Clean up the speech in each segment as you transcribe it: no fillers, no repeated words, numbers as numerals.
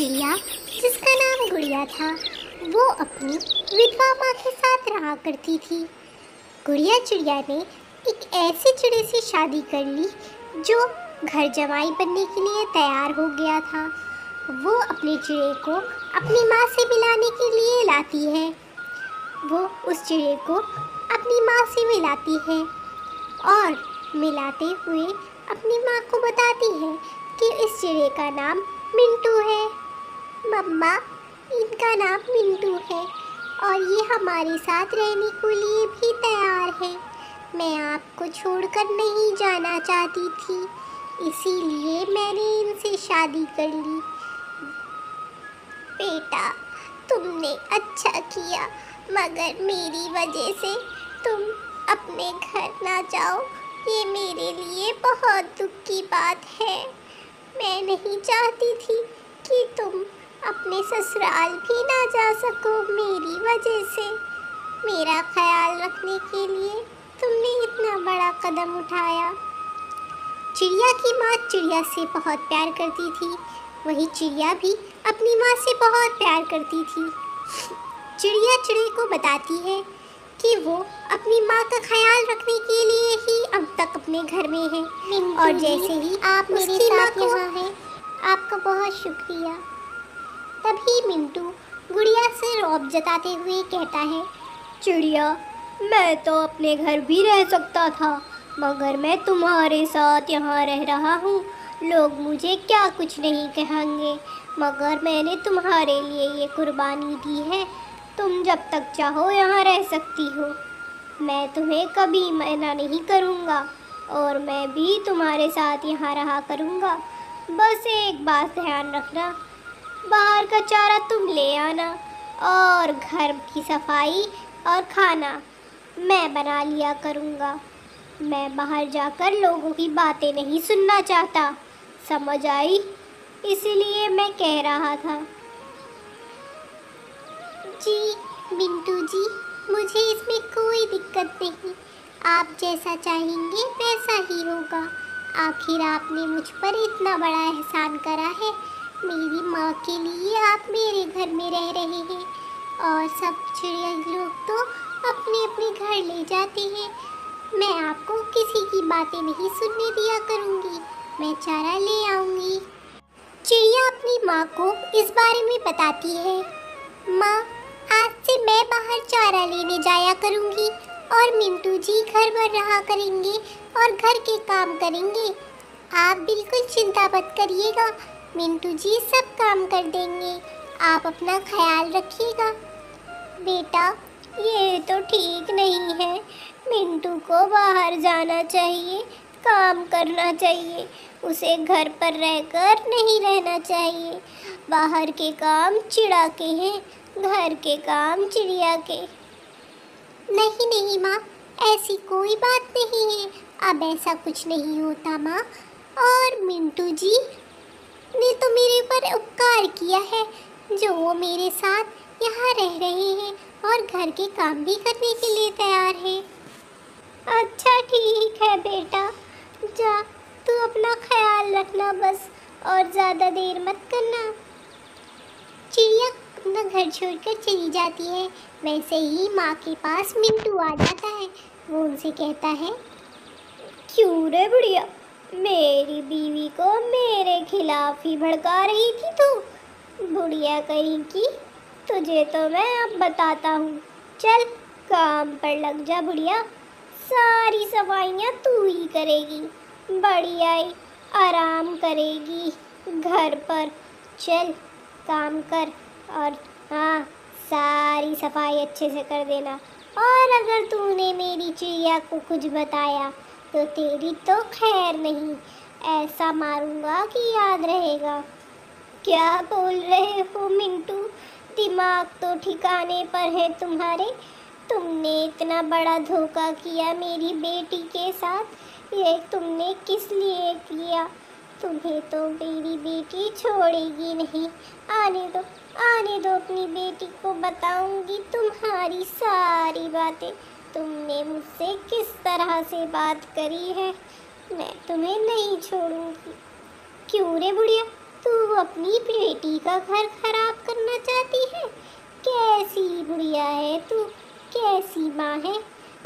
चिड़िया जिसका नाम गुड़िया था, वो अपनी विधवा माँ के साथ रहा करती थी। गुड़िया चिड़िया ने एक ऐसे चिड़े से शादी कर ली जो घर जमाई बनने के लिए तैयार हो गया था। वो अपने चिड़े को अपनी माँ से मिलाने के लिए लाती है। वो उस चिड़े को अपनी माँ से मिलाती है और मिलाते हुए अपनी माँ को बताती है कि इस चिड़े का नाम मिंटू है। मम्मा, इनका नाम मिंटू है और ये हमारे साथ रहने के लिए भी तैयार है। मैं आपको छोड़कर नहीं जाना चाहती थी, इसीलिए मैंने इनसे शादी कर ली। बेटा, तुमने अच्छा किया, मगर मेरी वजह से तुम अपने घर ना जाओ, ये मेरे लिए बहुत दुख की बात है। मैं नहीं चाहती थी कि तुम अपने ससुराल भी ना जा सको मेरी वजह से। मेरा ख्याल रखने के लिए तुमने इतना बड़ा कदम उठाया। चिड़िया की माँ चिड़िया से बहुत प्यार करती थी, वही चिड़िया भी अपनी माँ से बहुत प्यार करती थी। चिड़िया चिड़े को बताती है कि वो अपनी माँ का ख्याल रखने के लिए ही अब तक अपने घर में है और जैसे ही आप मेरे साथ यहाँ हैं, आपका बहुत शुक्रिया। तभी मिंटू गुड़िया से रौब जताते हुए कहता है, चिड़िया, मैं तो अपने घर भी रह सकता था, मगर मैं तुम्हारे साथ यहाँ रह रहा हूँ। लोग मुझे क्या कुछ नहीं कहेंगे, मगर मैंने तुम्हारे लिए ये कुर्बानी दी है। तुम जब तक चाहो यहाँ रह सकती हो, मैं तुम्हें कभी मना नहीं करूँगा और मैं भी तुम्हारे साथ यहाँ रहा करूँगा। बस एक बात ध्यान रखना, बाहर का चारा तुम ले आना और घर की सफाई और खाना मैं बना लिया करूँगा। मैं बाहर जाकर लोगों की बातें नहीं सुनना चाहता, समझ आई? इसलिए मैं कह रहा था। जी मिंटू जी, मुझे इसमें कोई दिक्कत नहीं, आप जैसा चाहेंगे वैसा ही होगा। आखिर आपने मुझ पर इतना बड़ा एहसान करा है। मेरी माँ के लिए आप मेरे घर में रह रहे हैं और सब चिड़िया लोग तो अपने अपने घर ले जाते हैं। मैं आपको किसी की बातें नहीं सुनने दिया करूँगी, मैं चारा ले आऊँगी। चिड़िया अपनी माँ को इस बारे में बताती है। माँ, आज से मैं बाहर चारा लेने जाया करूँगी और मिंटू जी घर पर रहा करेंगे और घर के काम करेंगे। आप बिल्कुल चिंता मत करिएगा, मिंटू जी सब काम कर देंगे। आप अपना ख्याल रखिएगा। बेटा, ये तो ठीक नहीं है। मिंटू को बाहर जाना चाहिए, काम करना चाहिए, उसे घर पर रहकर नहीं रहना चाहिए। बाहर के काम चिड़ा के हैं, घर के काम चिड़िया के। नहीं नहीं माँ, ऐसी कोई बात नहीं है। अब ऐसा कुछ नहीं होता माँ। और मिंटू जी ने तो मेरे ऊपर उपकार किया है, जो वो मेरे साथ यहाँ रह रहे हैं और घर के काम भी करने के लिए तैयार है। अच्छा ठीक है बेटा, जा तू अपना ख्याल रखना बस, और ज़्यादा देर मत करना। चिड़िया अपना घर छोड़कर चली जाती है। वैसे ही माँ के पास मिंटू आ जाता है। वो उनसे कहता है, क्यों रे बुढ़िया, मेरी बीवी को मेरे खिलाफ ही भड़का रही थी तू? बुढ़िया कहीं की, तुझे तो मैं अब बताता हूँ। चल काम पर लग जा बुढ़िया, सारी सफाइयाँ तू ही करेगी, बढ़िया ही आराम करेगी घर पर। चल काम कर और हाँ, सारी सफाई अच्छे से कर देना। और अगर तूने मेरी चिड़िया को कुछ बताया तो तेरी तो खैर नहीं, ऐसा मारूंगा कि याद रहेगा। क्या बोल रहे हो मिंटू, दिमाग तो ठिकाने पर है तुम्हारे? तुमने इतना बड़ा धोखा किया मेरी बेटी के साथ, ये तुमने किस लिए किया? तुम्हें तो मेरी बेटी छोड़ेगी नहीं। आने दो अपनी बेटी को, बताऊंगी तुम्हारी सारी बातें। तुमने मुझसे किस तरह से बात करी है, मैं तुम्हें नहीं छोड़ूंगी। क्यों रे बुढ़िया, तू अपनी बेटी का घर खराब करना चाहती है? कैसी बुढ़िया है तू, कैसी माँ है?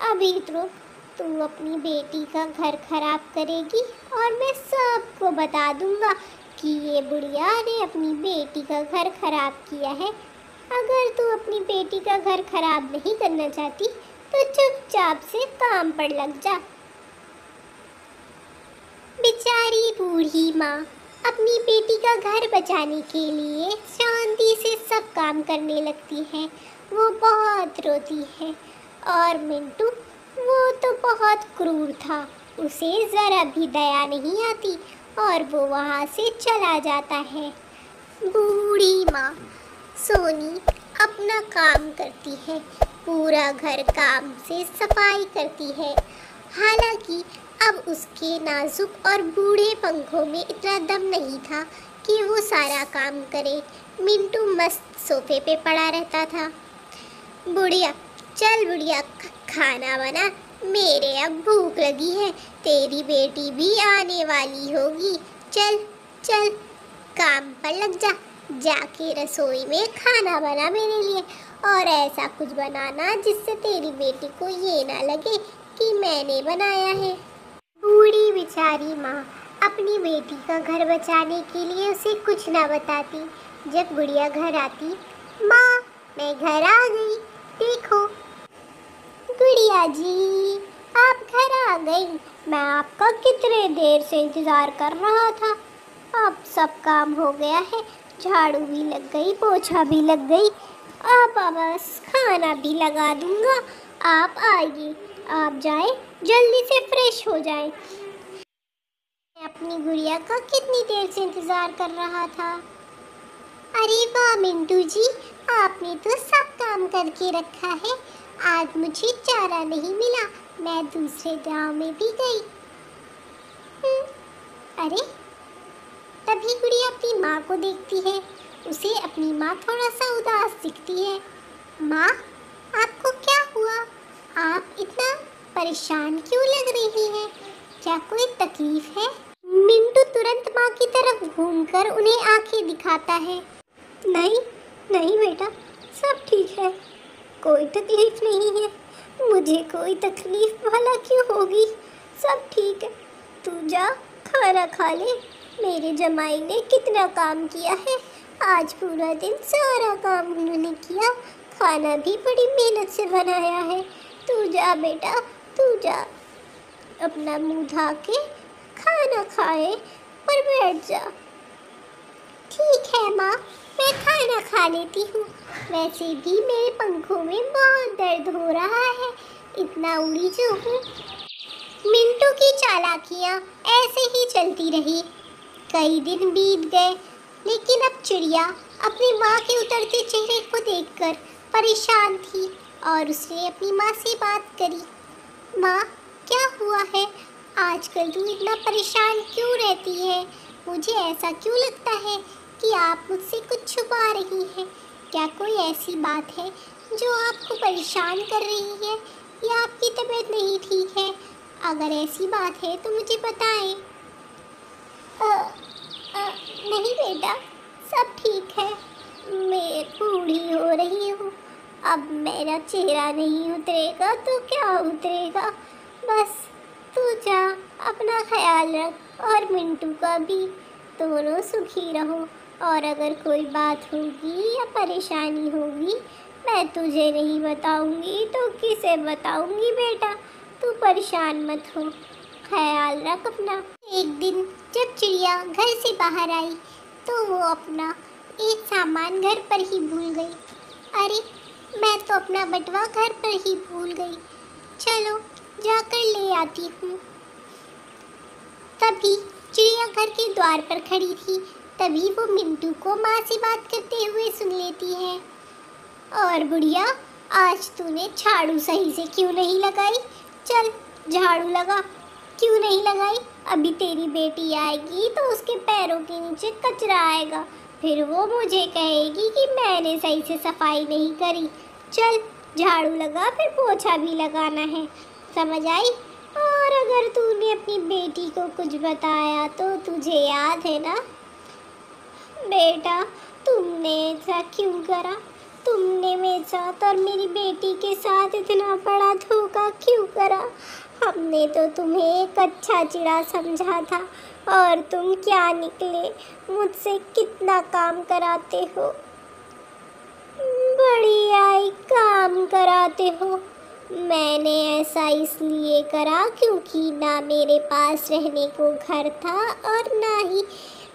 अभी रुक, तू अपनी बेटी का घर खराब करेगी और मैं सबको बता दूंगा कि ये बुढ़िया ने अपनी बेटी का घर खराब किया है। अगर तू अपनी बेटी का घर खराब नहीं करना चाहती तो चुपचाप से काम पर लग जा। बेचारी बूढ़ी माँ अपनी बेटी का घर बचाने के लिए शांति से सब काम करने लगती है। वो बहुत रोती है और मिंटू वो तो बहुत क्रूर था, उसे ज़रा भी दया नहीं आती और वो वहाँ से चला जाता है। बूढ़ी माँ सोनी अपना काम करती है, पूरा घर काम से सफाई करती है। हालांकि अब उसके नाजुक और बूढ़े पंखों में इतना दम नहीं था कि वो सारा काम करे। मिंटू मस्त सोफे पे पड़ा रहता था। बुढ़िया चल बुढ़िया, खाना बना, मेरे अब भूख लगी है, तेरी बेटी भी आने वाली होगी। चल चल काम पर लग जा, जाके रसोई में खाना बना मेरे लिए, और ऐसा कुछ बनाना जिससे तेरी बेटी को ये ना लगे कि मैंने बनाया है। बूढ़ी बेचारी माँ अपनी बेटी का घर बचाने के लिए उसे कुछ ना बताती। जब बुढ़िया घर आती, माँ मैं घर आ गई, देखो। गुड़िया जी आप घर आ गई, मैं आपका कितने देर से इंतज़ार कर रहा था। अब सब काम हो गया है, झाड़ू भी लग गई, पोछा भी लग गई, अब बस खाना भी लगा दूंगा। आप आइए, आप जाए जल्दी से फ्रेश हो जाए। मैं अपनी गुड़िया का कितनी देर से इंतज़ार कर रहा था। अरे वाह मिंटू जी, आपने तो सब काम करके रखा है। आज मुझे चारा नहीं मिला, मैं दूसरे गांव में भी गई। अरे तभी गुड़िया अपनी माँ को देखती है। उसे अपनी माँ थोड़ा सा उदास दिखती है। माँ आपको क्या हुआ? आप इतना परेशान क्यों लग रही हैं? क्या कोई तकलीफ है? मिंटू तुरंत माँ की तरफ घूमकर उन्हें आंखें दिखाता है। नहीं नहीं बेटा, सब ठीक है, कोई तकलीफ नहीं है। मुझे कोई तकलीफ भला क्यों होगी, सब ठीक है। तू जा खाना खा ले, मेरे जमाई ने कितना काम किया है, आज पूरा दिन सारा काम उन्होंने किया, खाना भी बड़ी मेहनत से बनाया है। तू जा बेटा, तू जा, अपना मुंह धा के खाना खाए और बैठ जा। ठीक है माँ, मैं खाना खा लेती हूँ। वैसे भी मेरे पंखों में बहुत दर्द हो रहा है, इतना उड़ी जो हूँ। मिंटू की चालाकियाँ ऐसे ही चलती रही। कई दिन बीत गए, लेकिन अब चिड़िया अपनी माँ के उतरते चेहरे को देखकर परेशान थी और उसने अपनी माँ से बात करी। माँ क्या हुआ है, आजकल तू इतना परेशान क्यों रहती है? मुझे ऐसा क्यों लगता है कि आप मुझसे कुछ छुपा रही हैं। क्या कोई ऐसी बात है जो आपको परेशान कर रही है या आपकी तबीयत नहीं ठीक है? अगर ऐसी बात है तो मुझे बताएं। नहीं बेटा, सब ठीक है, मैं बूढ़ी हो रही हूँ, अब मेरा चेहरा नहीं उतरेगा तो क्या उतरेगा। बस तू जा, अपना ख्याल रख और मिंटू का भी, दोनों सुखी रहो। और अगर कोई बात होगी या परेशानी होगी मैं तुझे नहीं बताऊंगी तो किसे बताऊंगी बेटा, तू परेशान मत हो, ख्याल रख अपना। एक दिन जब चिड़िया घर से बाहर आई तो वो अपना एक सामान घर पर ही भूल गई। अरे मैं तो अपना बटुआ घर पर ही भूल गई, चलो जाकर ले आती हूँ। तभी चिड़िया घर के द्वार पर खड़ी थी, तभी वो मिंटू को माँ से बात करते हुए सुन लेती है। और बुढ़िया, आज तूने झाड़ू सही से क्यों नहीं लगाई? चल झाड़ू लगा। क्यों नहीं लगाई? अभी तेरी बेटी आएगी तो उसके पैरों के नीचे कचरा आएगा, फिर वो मुझे कहेगी कि मैंने सही से सफाई नहीं करी। चल झाड़ू लगा, फिर पोछा भी लगाना है, समझ आई? और अगर तूने अपनी बेटी को कुछ बताया तो तुझे याद है ना? बेटा, तुमने ऐसा क्यों करा? तुमने मेरे साथ और मेरी बेटी के साथ इतना बड़ा धोखा क्यों करा? हमने तो तुम्हें एक अच्छा चिड़ा समझा था और तुम क्या निकले? मुझसे कितना काम कराते हो, बढ़िया ही काम कराते हो। मैंने ऐसा इसलिए करा क्योंकि ना मेरे पास रहने को घर था और ना ही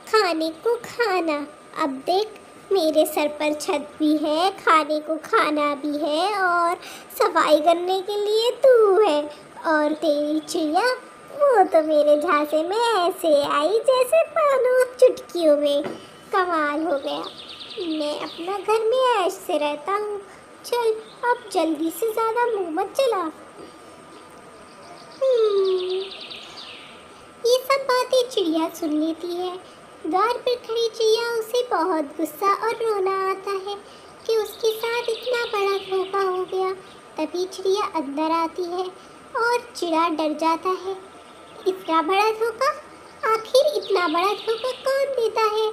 खाने को खाना। अब देख, मेरे सर पर छत भी है, खाने को खाना भी है और सफाई करने के लिए तू है। और तेरी चिड़िया, वो तो मेरे झांसे में ऐसे आई जैसे मानो चुटकियों में। कमाल हो गया। मैं अपना घर में ऐश से रहता हूँ। चल अब जल्दी से ज़्यादा मुँह मत चला। ये सब बातें चिड़िया सुन लेती है। द्वार पर खड़ी चिड़िया उसे बहुत गुस्सा और रोना आता है कि उसके साथ इतना बड़ा धोखा हो गया। तभी चिड़िया अंदर आती है और चिड़ा डर जाता है। इतना बड़ा धोखा? आखिर इतना बड़ा धोखा कौन देता है?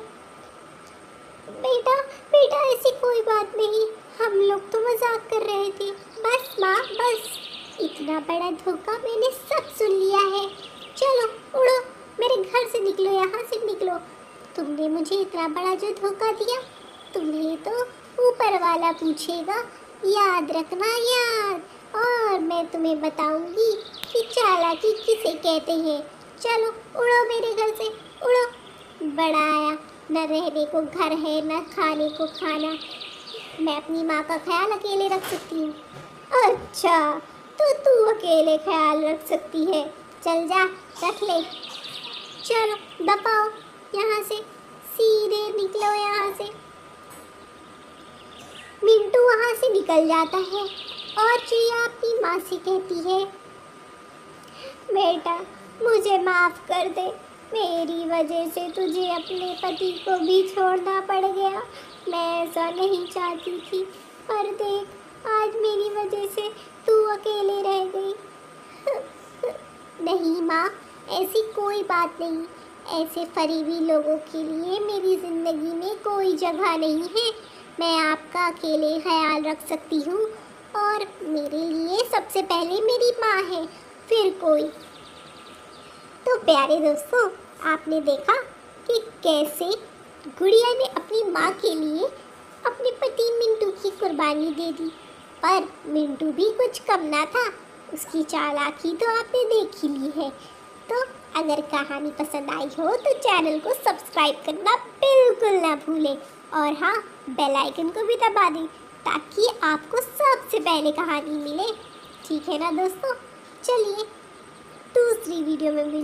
बेटा बेटा, ऐसी कोई बात नहीं, हम लोग तो मजाक कर रहे थे। बस माँ, बस। इतना बड़ा धोखा मैंने सब सुन लिया है। चलो उड़ो, मेरे घर से निकलो, यहाँ से निकलो। तुमने मुझे इतना बड़ा जो धोखा दिया, तुम्हें तो ऊपर वाला पूछेगा, याद रखना, याद। और मैं तुम्हें बताऊंगी कि चालाकी किसे कहते हैं। चलो उड़ो मेरे घर से, उड़ो। बड़ा आया, न रहने को घर है न खाने को खाना। मैं अपनी माँ का ख्याल अकेले रख सकती हूँ। अच्छा, तो तू अकेले ख्याल रख सकती है। चल जा, रख ले। चलो दबाओ यहाँ से, सीधे निकलो यहाँ से। मिंटू वहाँ से निकल जाता है और चिड़िया अपनी माँ से कहती है, बेटा मुझे माफ़ कर दे, मेरी वजह से तुझे अपने पति को भी छोड़ना पड़ गया। मैं ऐसा नहीं चाहती थी, पर देख, आज मेरी वजह से तू अकेले रह गई। नहीं माँ, ऐसी कोई बात नहीं। ऐसे करीबी लोगों के लिए मेरी ज़िंदगी में कोई जगह नहीं है। मैं आपका अकेले ख्याल रख सकती हूँ और मेरे लिए सबसे पहले मेरी माँ है, फिर कोई। तो प्यारे दोस्तों, आपने देखा कि कैसे गुड़िया ने अपनी माँ के लिए अपने पति मिंटू की कुर्बानी दे दी। पर मिंटू भी कुछ कम ना था, उसकी चालाकी तो आपने देख ही ली है। तो अगर कहानी पसंद आई हो तो चैनल को सब्सक्राइब करना बिल्कुल ना भूलें और हाँ, बेल आइकन को भी दबा दें ताकि आपको सबसे पहले कहानी मिले। ठीक है ना दोस्तों? चलिए दूसरी वीडियो में